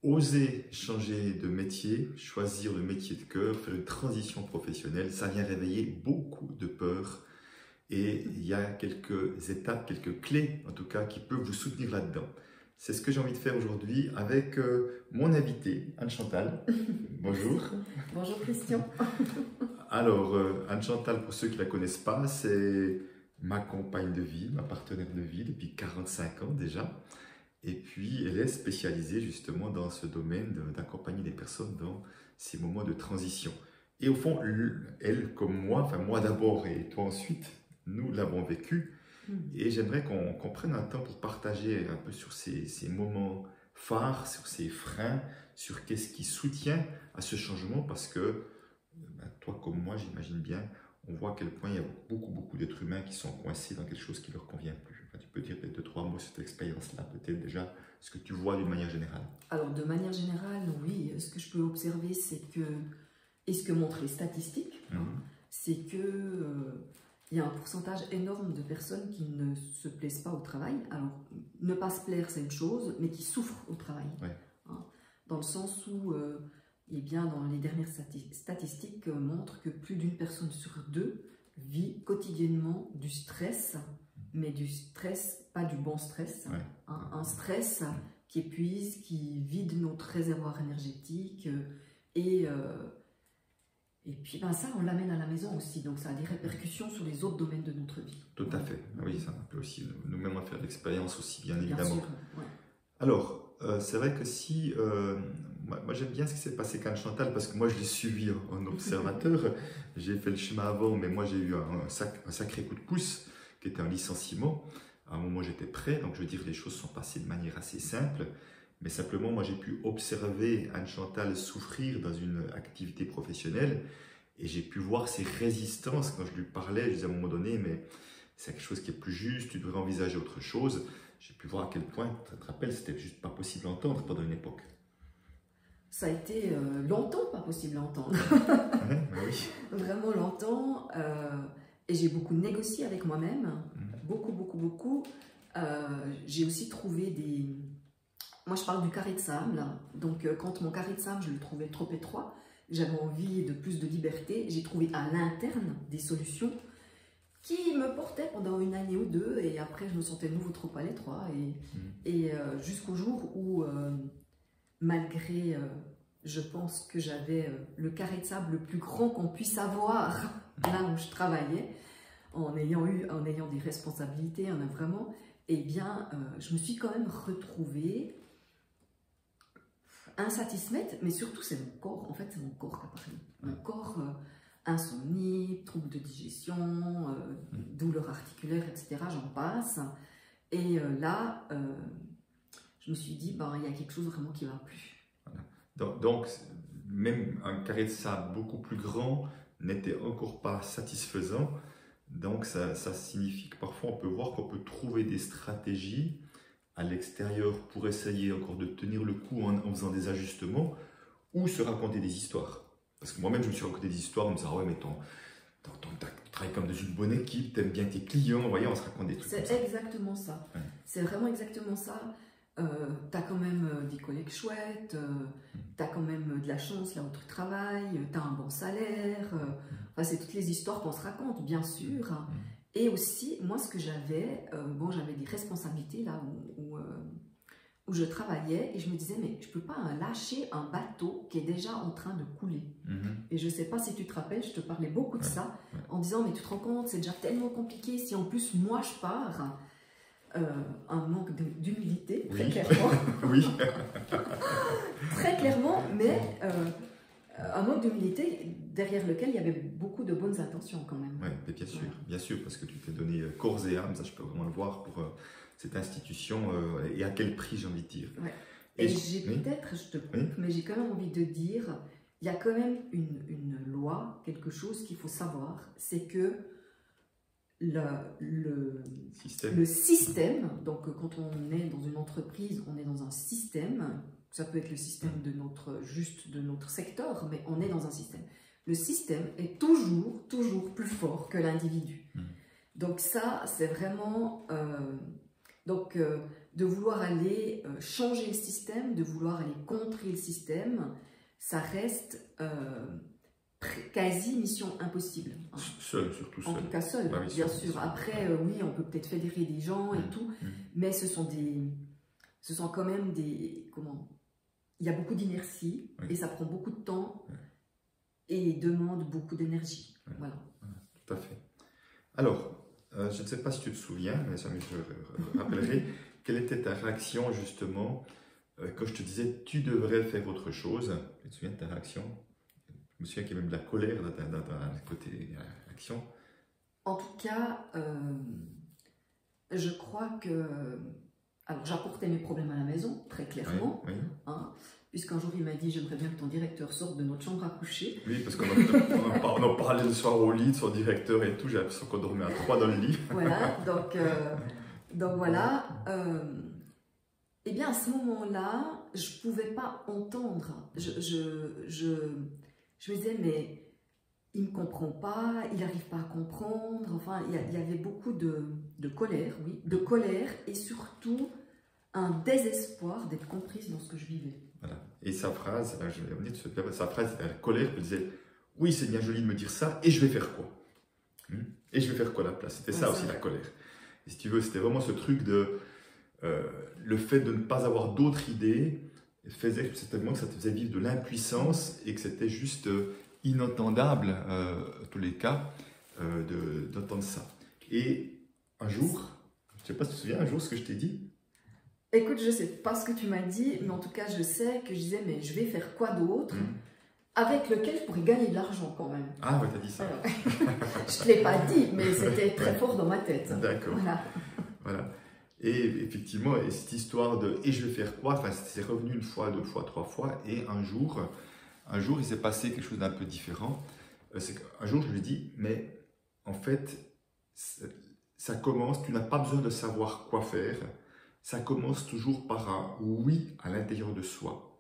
Oser changer de métier, choisir le métier de cœur, faire une transition professionnelle, ça vient réveiller beaucoup de peur. Et il y a quelques étapes, quelques clés en tout cas, qui peuvent vous soutenir là-dedans. C'est ce que j'ai envie de faire aujourd'hui avec mon invitée, Anne-Chantal. Bonjour. Bonjour Christian. Alors, Anne-Chantal, pour ceux qui ne la connaissent pas, c'est ma compagne de vie, ma partenaire de vie depuis 45 ans déjà. Et puis, elle est spécialisée justement dans ce domaine d'accompagner les personnes dans ces moments de transition. Et au fond, elle comme moi, enfin moi d'abord et toi ensuite, nous l'avons vécu. Et j'aimerais qu'on prenne un temps pour partager un peu sur ces moments phares, sur ces freins, sur qu'est-ce qui soutient à ce changement, parce que toi comme moi, j'imagine bien, on voit à quel point il y a beaucoup d'êtres humains qui sont coincés dans quelque chose qui ne leur convient plus. Enfin, tu peux dire peut-être 2-3 mots sur cette expérience-là, peut-être déjà, ce que tu vois d'une manière générale. Alors, de manière générale, oui, ce que je peux observer, c'est que, et ce que montrent les statistiques, c'est que il y a un pourcentage énorme de personnes qui ne se plaisent pas au travail. Alors, ne pas se plaire, c'est une chose, mais qui souffrent au travail. Ouais. Dans le sens où, eh bien, dans les dernières statistiques montrent que plus d'une personne sur deux vit quotidiennement du stress, mais du stress, pas du bon stress, un stress qui épuise, qui vide notre réservoir énergétique et puis ben, ça, on l'amène à la maison aussi, donc ça a des répercussions sur les autres domaines de notre vie. Tout à fait, oui, ça peut aussi nous-mêmes faire l'expérience aussi, bien évidemment. Bien sûr, ouais. Alors, c'est vrai que si, moi j'aime bien ce qui s'est passé avec Anne-Chantal, parce que moi je l'ai suivi en observateur, j'ai fait le chemin avant, mais moi j'ai eu un sacré coup de pouce, qui était un licenciement. À un moment j'étais prêt, donc je veux dire les choses sont passées de manière assez simple, mais simplement moi j'ai pu observer Anne-Chantal souffrir dans une activité professionnelle, et j'ai pu voir ses résistances quand je lui parlais. Je disais à un moment donné, mais c'est quelque chose qui est plus juste, tu devrais envisager autre chose. J'ai pu voir à quel point, tu te rappelles, c'était juste pas possible à entendre pendant une époque. Ça a été longtemps pas possible à entendre. Oui. Vraiment longtemps. Et j'ai beaucoup négocié avec moi-même. Beaucoup. J'ai aussi trouvé des... Moi, je parle du carré de sable. Donc, quand mon carré de sable, je le trouvais trop étroit, j'avais envie de plus de liberté. J'ai trouvé à l'interne des solutions qui me portaient pendant une année ou deux. Et après, je me sentais de nouveau trop à l'étroit. Et jusqu'au jour où, malgré, je pense que j'avais le carré de sable le plus grand qu'on puisse avoir là où je travaillais, en ayant des responsabilités, eh bien, je me suis quand même retrouvée insatisfaite, mais surtout c'est mon corps, en fait c'est mon corps qui a parlé. Mon corps, insomnie, troubles de digestion, douleurs articulaires, etc., j'en passe. Et là, je me suis dit, ben, il y a quelque chose vraiment qui ne va plus. Voilà. Donc, même un carré de sable beaucoup plus grand n'était encore pas satisfaisant. Donc, ça signifie que parfois on peut voir qu'on peut trouver des stratégies à l'extérieur pour essayer encore de tenir le coup en faisant des ajustements ou se raconter des histoires. Parce que moi-même, je me suis raconté des histoires en me disant, ah ouais, mais tu travailles comme dans une bonne équipe, tu aimes bien tes clients, vous voyez, on se raconte des trucs comme ça. C'est exactement ça. Ouais. C'est vraiment exactement ça. Tu as quand même des collègues chouettes, tu as quand même de la chance là où tu travailles, tu as un bon salaire. Enfin, c'est toutes les histoires qu'on se raconte, bien sûr. Et aussi, moi, ce que j'avais, bon, j'avais des responsabilités là où je travaillais et je me disais, mais je ne peux pas lâcher un bateau qui est déjà en train de couler. Et je ne sais pas si tu te rappelles, je te parlais beaucoup de ça, en disant, mais tu te rends compte, c'est déjà tellement compliqué, si en plus moi je pars, un manque d'humilité, très clairement. Oui. Très clairement, mais un manque d'humilité derrière lequel il y avait beaucoup de bonnes intentions quand même. Oui, bien sûr, parce que tu t'es donné corps et âme, ça je peux vraiment le voir pour cette institution et à quel prix, j'ai envie de dire. Ouais. Et j'ai peut-être, je te coupe, mais j'ai quand même envie de dire, il y a quand même une loi, quelque chose qu'il faut savoir, c'est que le système, donc quand on est dans une entreprise, on est dans un système, ça peut être le système de notre secteur, mais on est dans un système. Le système est toujours plus fort que l'individu. Donc ça, c'est vraiment... de vouloir aller changer le système, de vouloir aller contrer le système, ça reste quasi mission impossible. Hein. Seul, surtout seul. En tout cas seul, Bah oui, bien seul, sûr. seul. Après, oui, on peut peut-être fédérer des gens et tout, mais ce sont quand même des... Il y a beaucoup d'inertie et ça prend beaucoup de temps et demande beaucoup d'énergie. Voilà. Tout à fait. Alors, je ne sais pas si tu te souviens, mais ça je rappellerai, quelle était ta réaction justement quand je te disais tu devrais faire autre chose. Tu te souviens de ta réaction? Je me souviens qu'il y a même de la colère dans ta côté action. En tout cas, je crois que... Alors, j'apportais mes problèmes à la maison, très clairement, hein, puisqu'un jour, il m'a dit « J'aimerais bien que ton directeur sorte de notre chambre à coucher. » Oui, parce qu'on en parlait le soir au lit de son directeur et tout, j'ai l'impression qu'on dormait à 3 dans le lit. Voilà, donc voilà. Eh bien, à ce moment-là, je ne pouvais pas entendre. Je me disais « Mais il ne me comprend pas, il n'arrive pas à comprendre. » Enfin, il y avait beaucoup de colère, oui, de colère et surtout un désespoir d'être comprise dans ce que je vivais. Voilà. Et sa phrase, je vais revenir dessus, sa phrase, la colère, elle disait « Oui, c'est bien joli de me dire ça, et je vais faire quoi ?» Et je vais faire quoi à la place? C'était ça aussi la colère. Et si tu veux, c'était vraiment ce truc de... le fait de ne pas avoir d'autres idées faisait certainement que ça te faisait vivre de l'impuissance et que c'était juste inentendable, en tous les cas, d'entendre ça. Et un jour, je ne sais pas si tu te souviens, un jour, ce que je t'ai dit? Écoute, je ne sais pas ce que tu m'as dit, mais en tout cas, je sais que je disais, mais je vais faire quoi d'autre avec lequel je pourrais gagner de l'argent quand même. Ah ouais, t'as dit ça. Alors, je ne te l'ai pas dit, mais c'était très fort dans ma tête. D'accord. Voilà. Et effectivement, et cette histoire de « et je vais faire quoi ?» enfin, c'est revenu une fois, 2 fois, 3 fois, et un jour, il s'est passé quelque chose d'un peu différent. C'est qu'un jour, je lui ai dit « mais en fait, ça commence, tu n'as pas besoin de savoir quoi faire, ça commence toujours par un oui à l'intérieur de soi. »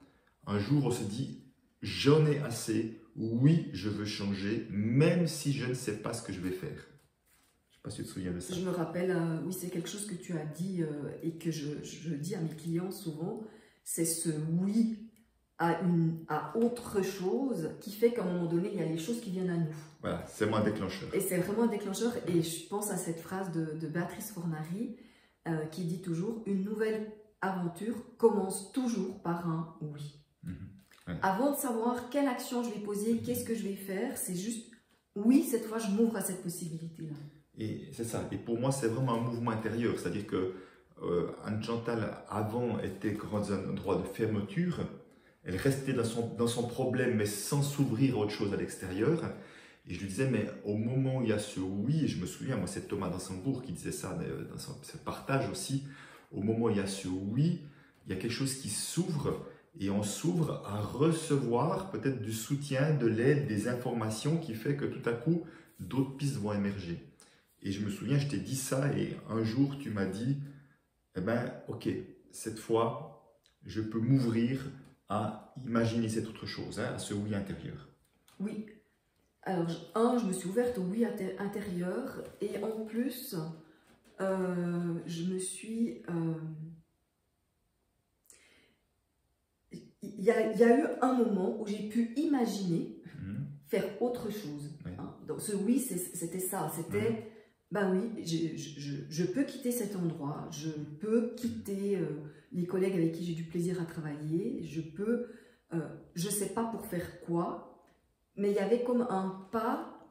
Un jour, on se dit « j'en ai assez, oui, je veux changer, même si je ne sais pas ce que je vais faire. » Je ne sais pas si tu te souviens de ça. Je me rappelle, oui, c'est quelque chose que tu as dit et que je dis à mes clients souvent, c'est ce oui à autre chose qui fait qu'à un moment donné, il y a les choses qui viennent à nous. Voilà, c'est vraiment un déclencheur. Et c'est vraiment un déclencheur. Et je pense à cette phrase de Béatrice Fornari qui dit toujours « Une nouvelle aventure commence toujours par un oui ». Avant de savoir quelle action je vais poser, qu'est-ce que je vais faire, c'est juste « Oui, cette fois, je m'ouvre à cette possibilité-là ». Et c'est ça. Et pour moi, c'est vraiment un mouvement intérieur. C'est-à-dire que Anne-Chantal, avant, était dans un endroit de fermeture. Elle restait dans son problème, mais sans s'ouvrir à autre chose à l'extérieur. Et je lui disais, mais au moment où il y a ce oui, et je me souviens, moi, c'est Thomas d'Ansembourg qui disait ça dans son partage aussi, au moment où il y a ce oui, il y a quelque chose qui s'ouvre, et on s'ouvre à recevoir peut-être du soutien, de l'aide, des informations qui fait que tout à coup, d'autres pistes vont émerger. Et je me souviens, je t'ai dit ça, et un jour, tu m'as dit, eh ben, ok, cette fois, je peux m'ouvrir à imaginer cette autre chose, à ce oui intérieur. Oui. Alors, je me suis ouverte au oui intérieur, et en plus, je me suis... Il y a eu un moment où j'ai pu imaginer faire autre chose. Hein. Donc, ce oui, c'était ça, c'était... Ben oui, je peux quitter cet endroit, je peux quitter les collègues avec qui j'ai du plaisir à travailler, je ne sais pas pour faire quoi, mais il y avait comme un pas,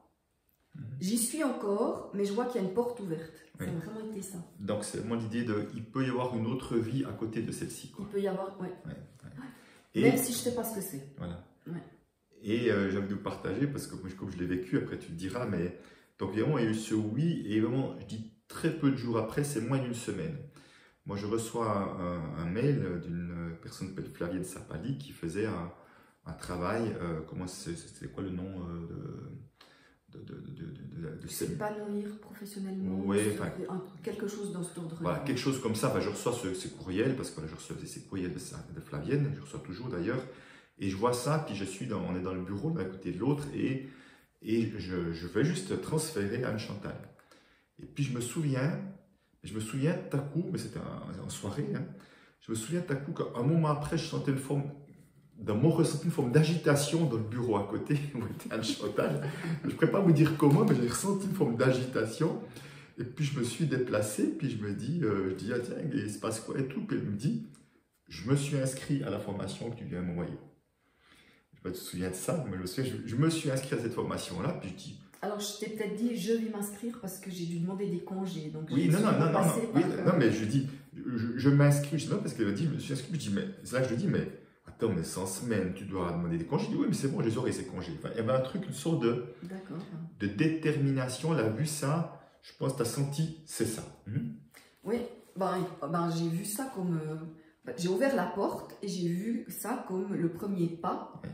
j'y suis encore, mais je vois qu'il y a une porte ouverte. Ça a vraiment été ça. Donc c'est vraiment l'idée de, il peut y avoir une autre vie à côté de celle-ci. Il peut y avoir, Et même si je ne sais pas ce que c'est. Voilà. Et j'ai envie de vous partager, parce que comme je l'ai vécu, après tu te diras, mais... Donc vraiment, il y a eu ce oui, et vraiment, je dis très peu de jours après, c'est moins d'une semaine. Moi, je reçois un mail d'une personne qui s'appelle Flavienne Sapali, qui faisait un travail, c'était quoi le nom de s'épanouir professionnellement, quelque chose dans cet ordre-là. Voilà, quelque chose comme ça. Je reçois ces courriels, parce que je recevais ces courriels de Flavienne, je reçois toujours d'ailleurs, et je vois ça, puis on est dans le bureau d'un côté de l'autre, et je vais juste transférer Anne-Chantal. Et puis je me souviens, je me souviens tout à coup, mais c'était en soirée, hein, je me souviens tout à coup qu'un moment après, je sentais dans mon ressenti, une forme d'agitation dans le bureau à côté, où était Anne-Chantal. Je ne pourrais pas vous dire comment, mais j'ai ressenti une forme d'agitation. Et puis je me suis déplacé, puis je dis, ah tiens, il se passe quoi et tout. Puis elle me dit, je me suis inscrit à la formation que tu viens m'envoyer. Je ne sais pas si tu te souviens de ça, mais je me suis inscrit à cette formation-là, puis je dis... Alors, je t'ai peut-être dit, je vais m'inscrire parce que j'ai dû demander des congés. Donc oui, non, mais je dis, je m'inscris, je sais pas parce qu'elle a dit, je me suis inscrit, je dis, mais c'est là que je dis, mais attends, mais 100 semaines, tu dois demander des congés. Je dis, oui, mais c'est bon, je les aurai ces congés. Enfin, il y avait un truc, une sorte de détermination, elle a vu ça, je pense que tu as senti, c'est ça. Oui, j'ai vu ça comme... j'ai ouvert la porte et j'ai vu ça comme le premier pas. Ouais.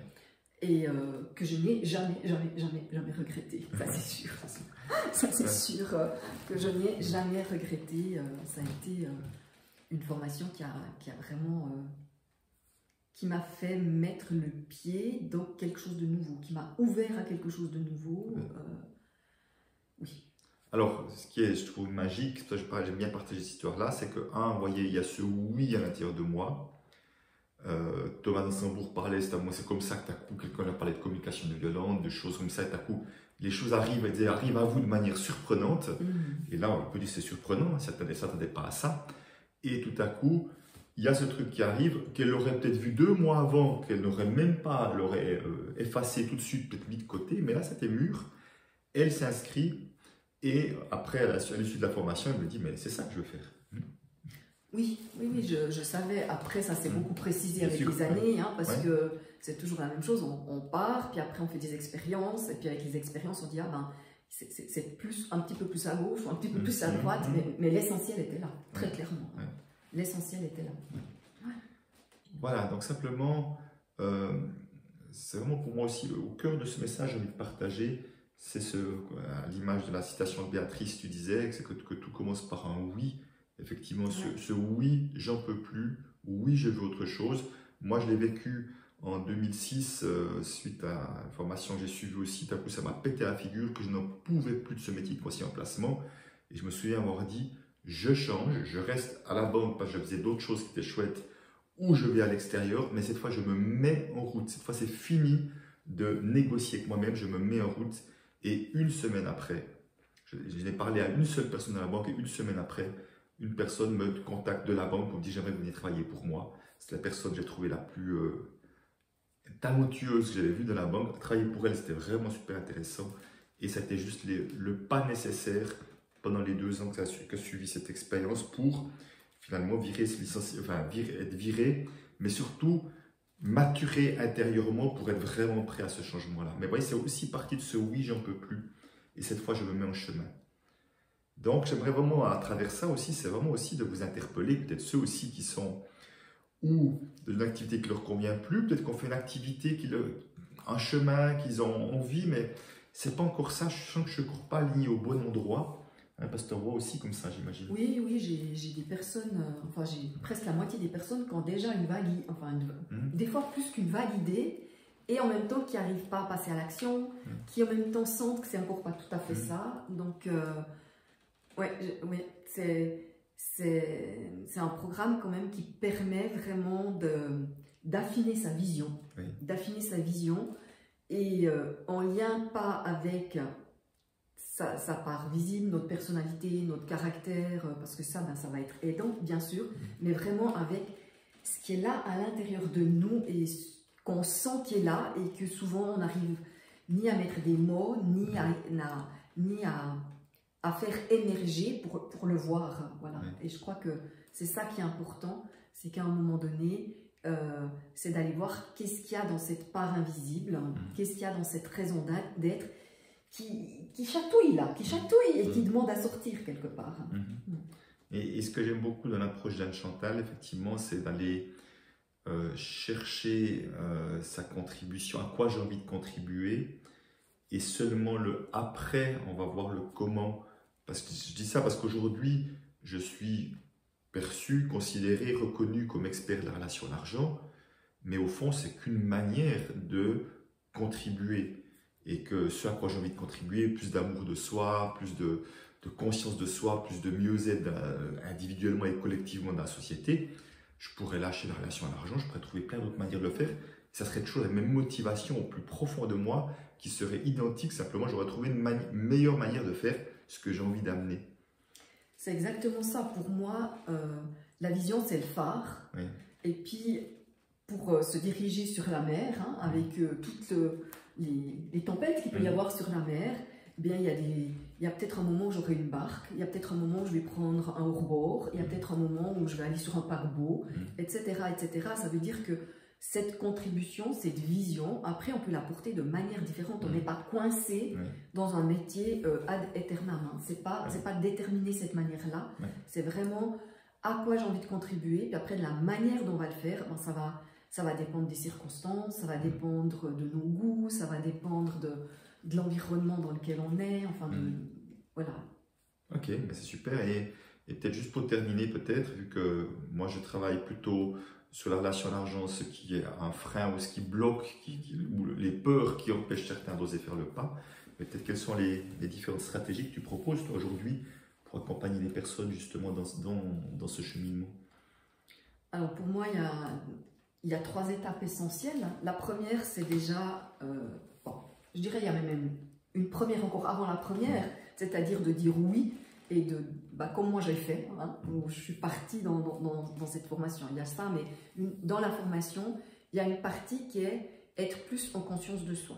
Et que je n'ai jamais regretté, ça c'est sûr. Ça c'est sûr que je n'ai jamais regretté. Ça a été une formation qui a vraiment... qui m'a fait mettre le pied dans quelque chose de nouveau, qui m'a ouvert à quelque chose de nouveau. Oui. Alors, ce qui est, je trouve, magique, j'aime bien partager cette histoire-là, c'est que, vous voyez, il y a ce oui à l'intérieur de moi. Thomas d'Ansembourg parlait, c'est comme ça que d'un coup, quelqu'un a parlé de communication non violente, de choses comme ça, et d'un coup, les choses arrivent à vous de manière surprenante. Et là, on peut dire c'est surprenant, ça ne s'attendait pas à ça. Et tout à coup, il y a ce truc qui arrive, qu'elle aurait peut-être vu 2 mois avant, qu'elle n'aurait même pas, elle l'aurait effacé tout de suite, peut-être mis de côté, mais là, c'était mûr. Elle s'inscrit, et après, à l'issue de la formation, elle me dit, mais c'est ça que je veux faire. Oui, je savais. Après, ça s'est beaucoup précisé avec les années, hein, parce que c'est toujours la même chose. On part, puis après, on fait des expériences, et puis avec les expériences, on dit, c'est un petit peu plus à gauche, ou un petit peu plus à droite, mais l'essentiel était là, très clairement. L'essentiel était là. Voilà, donc simplement, c'est vraiment pour moi aussi, au cœur de ce message, j'ai envie de partager, c'est à l'image de la citation de Béatrice, tu disais, c'est que tout commence par un oui. Effectivement, ce oui, j'en peux plus, oui, je veux autre chose. Moi, je l'ai vécu en 2006, suite à une formation que j'ai suivie aussi. D'un coup, ça m'a pété la figure, que je n'en pouvais plus de ce métier de conseiller en placement. Et je me souviens avoir dit, je change, je reste à la banque parce que je faisais d'autres choses qui étaient chouettes, ou je vais à l'extérieur, mais cette fois, je me mets en route. Cette fois, c'est fini de négocier avec moi-même, je me mets en route. Et une semaine après, je n'ai parlé à une seule personne dans la banque, et une semaine après, une personne me contacte de la banque pour me dire j'aimerais venir travailler pour moi. C'est la personne que j'ai trouvée la plus talentueuse que j'avais vue de la banque. Travailler pour elle, c'était vraiment super intéressant. Et c'était juste le pas nécessaire pendant les 2 ans que suivi cette expérience pour finalement être viré, mais surtout maturer intérieurement pour être vraiment prêt à ce changement-là. Mais vous voyez, c'est aussi partie de ce oui, j'en peux plus. Et cette fois, je me mets en chemin. Donc, j'aimerais vraiment, à travers ça aussi, c'est vraiment aussi de vous interpeller, peut-être ceux aussi qui sont ou d'une activité qui ne leur convient plus, peut-être qu'on fait une activité, un chemin qu'ils ont envie, mais ce n'est pas encore ça, je sens que je ne cours pas aligné au bon endroit. Un pasteur Roy aussi comme ça, j'imagine. Oui, j'ai des personnes, j'ai presque la moitié des personnes qui ont déjà une vague, des fois plus qu'une vague idée, et en même temps qui n'arrivent pas à passer à l'action, qui en même temps sentent que c'est encore pas tout à fait ça. Donc, c'est un programme quand même qui permet vraiment d'affiner sa vision. D'affiner sa vision, et en lien pas avec sa part visible, notre personnalité, notre caractère, parce que ça va être aidant, bien sûr, mais vraiment avec ce qui est là à l'intérieur de nous et qu'on sent qui est là, et que souvent on n'arrive ni à mettre des mots, ni à faire émerger pour le voir. Voilà. Et je crois que c'est ça qui est important, c'est qu'à un moment donné, c'est d'aller voir qu'est-ce qu'il y a dans cette part invisible, qu'est-ce qu'il y a dans cette raison d'être, qui chatouille là, et qui demande à sortir quelque part. Et ce que j'aime beaucoup dans l'approche d'Anne-Chantal, effectivement, c'est d'aller chercher sa contribution, à quoi j'ai envie de contribuer, et seulement le après, on va voir le comment. Parce que je dis ça parce qu'aujourd'hui, je suis perçu, considéré, reconnu comme expert de la relation à l'argent, mais au fond, c'est qu'une manière de contribuer. Et que ce à quoi j'ai envie de contribuer, plus d'amour de soi, plus de de conscience de soi, plus de mieux-être individuellement et collectivement dans la société, je pourrais lâcher la relation à l'argent, je pourrais trouver plein d'autres manières de le faire. Ça serait toujours la même motivation au plus profond de moi qui serait identique, simplement j'aurais trouvé une meilleure manière de faire ce que j'ai envie d'amener. C'est exactement ça. Pour moi, la vision, c'est le phare. Oui. Et puis, pour se diriger sur la mer, hein, avec toutes les tempêtes qu'il peut y avoir sur la mer, eh bien, il y a peut-être un moment où j'aurai une barque, il y a peut-être un moment où je vais prendre un hors-bord, il y a peut-être un moment où je vais aller sur un paquebot, etc., etc. Ça veut dire que cette contribution, cette vision, après, on peut la porter de manière différente. On n'est pas coincé dans un métier ad aeternam. Hein. C'est pas déterminer cette manière-là. C'est vraiment à quoi j'ai envie de contribuer. Puis après, de la manière dont on va le faire, ben, ça va dépendre des circonstances, ça va dépendre de nos goûts, ça va dépendre de l'environnement dans lequel on est. Enfin, voilà. Ok, ben c'est super. Et peut-être juste pour terminer, peut-être, vu que moi, je travaille plutôt sur la relation à l'argent, ce qui est un frein ou ce qui bloque, ou les peurs qui empêchent certains d'oser faire le pas. Mais peut-être quelles sont les différentes stratégies que tu proposes toi aujourd'hui pour accompagner les personnes justement dans ce cheminement? Alors pour moi, il y a 3 étapes essentielles. La première, c'est déjà, bon, je dirais il y a même une première encore avant la première, c'est-à-dire de dire oui. Et comme moi j'ai fait, hein, où je suis partie dans cette formation, il y a ça, mais dans la formation, il y a une partie qui est être plus en conscience de soi.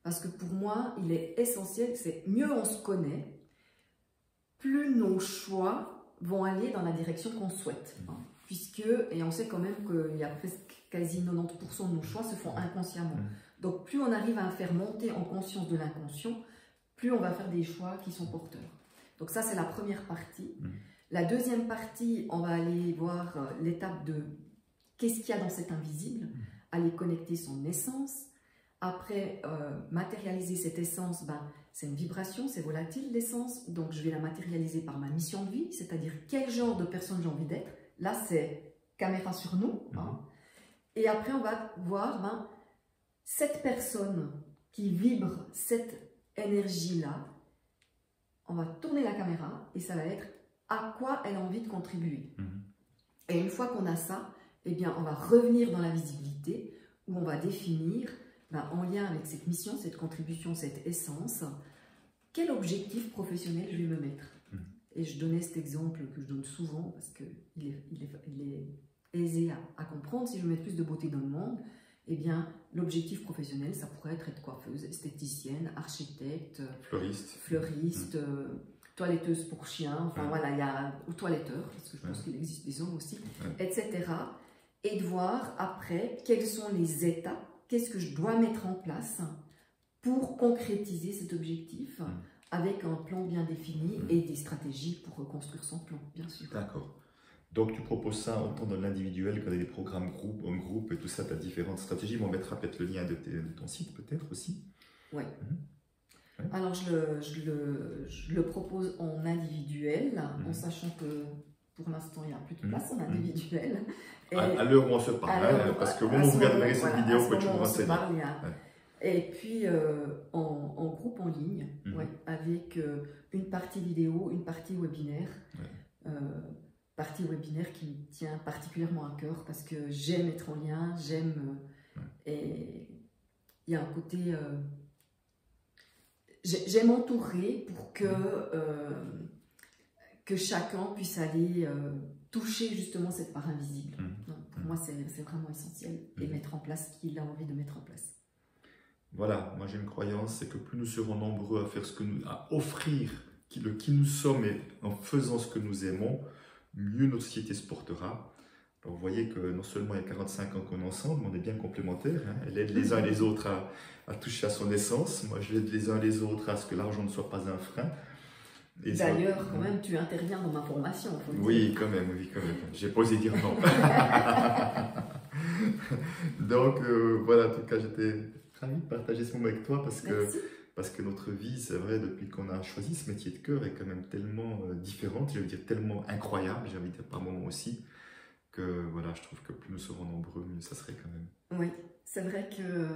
Parce que pour moi, il est essentiel, c'est mieux on se connaît, plus nos choix vont aller dans la direction qu'on souhaite. Hein, et on sait quand même qu'il y a presque quasi 90% de nos choix se font inconsciemment. Donc plus on arrive à faire monter en conscience de l'inconscient, plus on va faire des choix qui sont porteurs. Donc ça, c'est la première partie. La deuxième partie, on va aller voir l'étape de qu'est-ce qu'il y a dans cet invisible, aller connecter son essence. Après, matérialiser cette essence, c'est une vibration, c'est volatile l'essence, donc je vais la matérialiser par ma mission de vie, c'est-à-dire quel genre de personne j'ai envie d'être. Là, c'est caméra sur nous. Hein. Et après, on va voir cette personne qui vibre cette énergie-là. On va tourner la caméra et ça va être à quoi elle a envie de contribuer. Et une fois qu'on a ça, eh bien, on va revenir dans la visibilité où on va définir, en lien avec cette mission, cette contribution, cette essence, quel objectif professionnel je vais me mettre. Et je donnais cet exemple que je donne souvent parce qu'il est aisé à comprendre. Si je veux mettre plus de beauté dans le monde, eh bien, l'objectif professionnel, ça pourrait être coiffeuse, esthéticienne, architecte, fleuriste, toiletteuse pour chiens, enfin voilà, ou toiletteur, parce que je pense qu'il existe des hommes aussi, etc. Et de voir après quelles sont les étapes, qu'est-ce que je dois mettre en place pour concrétiser cet objectif avec un plan bien défini et des stratégies pour reconstruire son plan, bien sûr. D'accord. Donc, tu proposes ça autant dans l'individuel que dans les programmes en groupe et tout ça, tu as différentes stratégies. On mettra peut-être le lien de ton site, peut-être aussi. Oui. Alors, je le propose en individuel, en sachant que pour l'instant, il n'y a plus de place en individuel. Et à l'heure où on se parle, parce que bon, vous regarderez cette vidéo, vous pouvez toujours renseigner. Et puis, en groupe en ligne, avec une partie vidéo, une partie webinaire. Partie webinaire qui me tient particulièrement à cœur parce que j'aime être en lien, et il y a un côté, j'aime entourer pour que chacun puisse aller toucher justement cette part invisible. Donc, pour moi, c'est vraiment essentiel et mettre en place ce qu'il a envie de mettre en place. Voilà, moi j'ai une croyance, c'est que plus nous serons nombreux à faire à offrir qui nous sommes et en faisant ce que nous aimons, mieux notre société se portera. Alors vous voyez que non seulement il y a 45 ans qu'on est ensemble, mais on est bien complémentaires. Hein. Elle aide les uns et les autres à toucher à son essence. Moi, je aide les uns et les autres à ce que l'argent ne soit pas un frein. D'ailleurs, quand même, tu interviens dans ma formation. Faut le oui, dire. quand même. J'ai pas osé dire non. Donc, voilà, en tout cas, j'étais ravi de partager ce moment avec toi parce que notre vie, c'est vrai, depuis qu'on a choisi ce métier de cœur, est quand même tellement différente, je veux dire tellement incroyable, j'ai envie de dire par moments aussi, que voilà, je trouve que plus nous serons nombreux, mieux ça serait quand même. Oui, c'est vrai que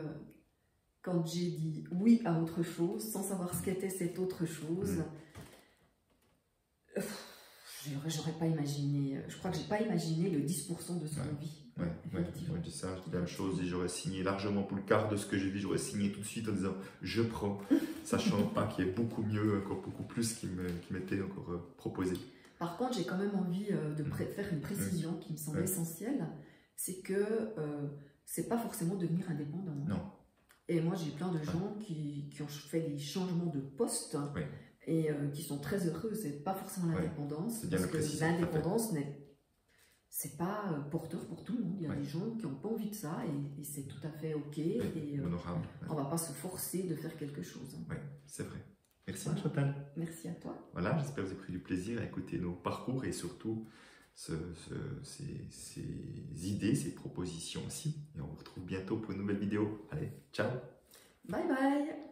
quand j'ai dit oui à autre chose, sans savoir ce qu'était cette autre chose, j'aurais pas imaginé, je crois que j'ai pas imaginé le 10% de ce qu'on vit. Ouais, je dis ça, je dis la même chose et j'aurais signé largement pour le quart de ce que j'ai vu, j'aurais signé tout de suite en disant je prends, sachant pas qu'il y ait beaucoup mieux, encore beaucoup plus qui m'était encore proposé. Par contre, j'ai quand même envie de faire une précision qui me semble essentielle, c'est que c'est pas forcément devenir indépendant. Non. Et moi, j'ai plein de gens qui ont fait des changements de poste et qui sont très heureux. C'est pas forcément l'indépendance, parce que l'indépendance c'est pas porteur pour tout le monde. Il y a des gens qui n'ont pas envie de ça et c'est tout à fait ok. Et honorable. On va pas se forcer de faire quelque chose. Oui, c'est vrai. Merci Chantal. Merci à toi. Voilà, j'espère que vous avez pris du plaisir à écouter nos parcours et surtout ces idées, ces propositions aussi. Et on vous retrouve bientôt pour une nouvelle vidéo. Allez, ciao. Bye bye.